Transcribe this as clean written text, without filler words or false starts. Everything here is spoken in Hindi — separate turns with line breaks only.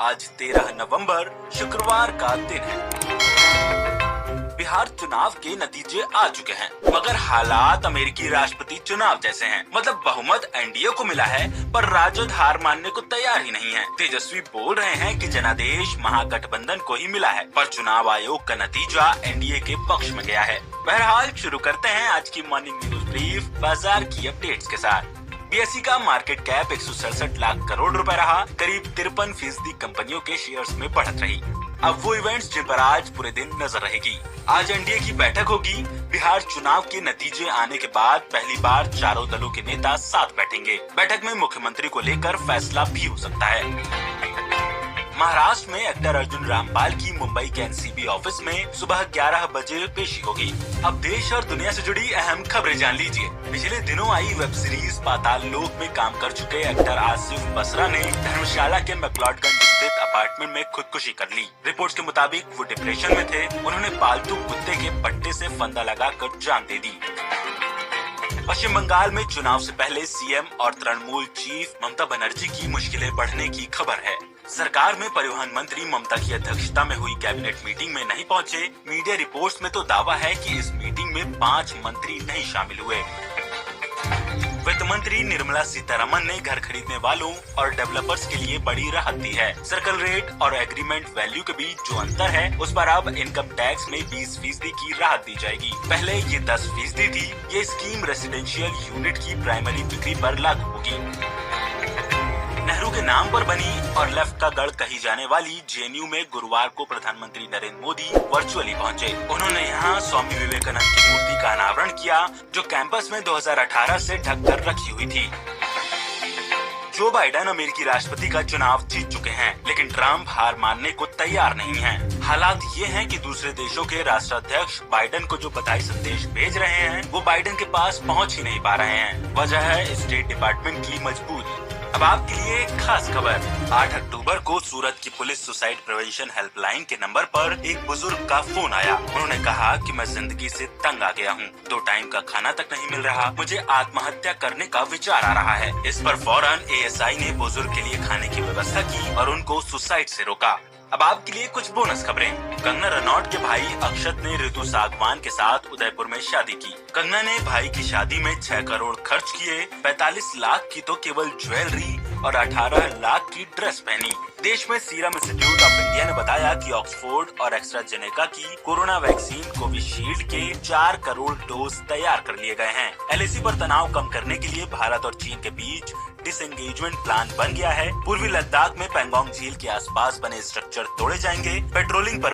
आज 13 नवंबर शुक्रवार का दिन है। बिहार चुनाव के नतीजे आ चुके हैं, मगर हालात अमेरिकी राष्ट्रपति चुनाव जैसे हैं। मतलब बहुमत एनडीए को मिला है, पर राजद हार मानने को तैयार ही नहीं है। तेजस्वी बोल रहे हैं कि जनादेश महागठबंधन को ही मिला है, पर चुनाव आयोग का नतीजा एनडीए के पक्ष में गया है। बहरहाल शुरू करते हैं आज की मॉर्निंग न्यूज ब्रीफ बाजार की अपडेट्स के साथ। बीएसई का मार्केट कैप 167 लाख करोड़ रुपए रहा। करीब 53% कंपनियों के शेयर्स में बढ़त रही। अब वो इवेंट्स जिन पर आज पूरे दिन नजर रहेगी। आज एनडीए की बैठक होगी। बिहार चुनाव के नतीजे आने के बाद पहली बार चारों दलों के नेता साथ बैठेंगे। बैठक में मुख्यमंत्री को लेकर फैसला भी हो सकता है। महाराष्ट्र में एक्टर अर्जुन रामपाल की मुंबई के एनसीबी ऑफिस में सुबह 11 बजे पेशी होगी। अब देश और दुनिया से जुड़ी अहम खबरें जान लीजिए। पिछले दिनों आई वेब सीरीज पाताल लोक में काम कर चुके एक्टर आसिफ बसरा ने धर्मशाला के मैक्लॉडगंज स्थित अपार्टमेंट में खुदकुशी कर ली। रिपोर्ट्स के मुताबिक वो डिप्रेशन में थे। उन्होंने पालतू कुत्ते के पट्टे से फंदा लगाकर जान दे दी। पश्चिम बंगाल में चुनाव से पहले सीएम और तृणमूल चीफ ममता बनर्जी की मुश्किलें बढ़ने की खबर है। सरकार में परिवहन मंत्री ममता की अध्यक्षता में हुई कैबिनेट मीटिंग में नहीं पहुंचे। मीडिया रिपोर्ट्स में तो दावा है कि इस मीटिंग में 5 मंत्री नहीं शामिल हुए। वित्त मंत्री निर्मला सीतारमन ने घर खरीदने वालों और डेवलपर्स के लिए बड़ी राहत दी है। सर्कल रेट और एग्रीमेंट वैल्यू के बीच जो अंतर है, उस पर अब इनकम टैक्स में 20% की राहत दी जाएगी। पहले ये 10% थी। ये स्कीम रेसिडेंशियल यूनिट की प्राइमरी बिक्री पर लागू होगी। नेहरू के नाम पर बनी और लेफ्ट का गढ़ कही जाने वाली जेएनयू में गुरुवार को प्रधानमंत्री नरेंद्र मोदी वर्चुअली पहुंचे। उन्होंने यहां स्वामी विवेकानंद की मूर्ति का अनावरण किया, जो कैंपस में 2018 से ढककर रखी हुई थी। जो बाइडेन अमेरिकी राष्ट्रपति का चुनाव जीत चुके हैं, लेकिन ट्रंप हार मानने को तैयार नहीं है। हालात ये हैं कि दूसरे देशों के राष्ट्राध्यक्ष बाइडेन को जो बधाई संदेश भेज रहे हैं, वो बाइडेन के पास पहुंच ही नहीं पा रहे हैं। वजह है स्टेट डिपार्टमेंट की मजबूरी। अब आपके लिए एक खास खबर। 8 अक्टूबर को सूरत की पुलिस सुसाइड प्रिवेंशन हेल्पलाइन के नंबर पर एक बुजुर्ग का फोन आया। उन्होंने कहा कि मैं जिंदगी से तंग आ गया हूँ, 2 टाइम का खाना तक नहीं मिल रहा, मुझे आत्महत्या करने का विचार आ रहा है। इस पर फौरन एएसआई ने बुजुर्ग के लिए खाने की व्यवस्था की और उनको सुसाइड से रोका। अब आपके लिए कुछ बोनस खबरें। कंगना रनौत के भाई अक्षत ने ऋतु सागवान के साथ उदयपुर में शादी की। कंगना ने भाई की शादी में 6 करोड़ खर्च किए। 45 लाख की तो केवल ज्वेलरी और 18 लाख की ड्रेस पहनी। देश में सीरम इंस्टीट्यूट ऑफ इंडिया ने बताया कि ऑक्सफोर्ड और एस्ट्राजेनेका की कोरोना वैक्सीन कोविशील्ड के 4 करोड़ डोज तैयार कर लिए गए हैं। एलएसी पर तनाव कम करने के लिए भारत और चीन के बीच डिसएंगेजमेंट प्लान बन गया है। पूर्वी लद्दाख में पैंगोंग झील के आसपास बने स्ट्रक्चर तोड़े जाएंगे। पेट्रोलिंग पर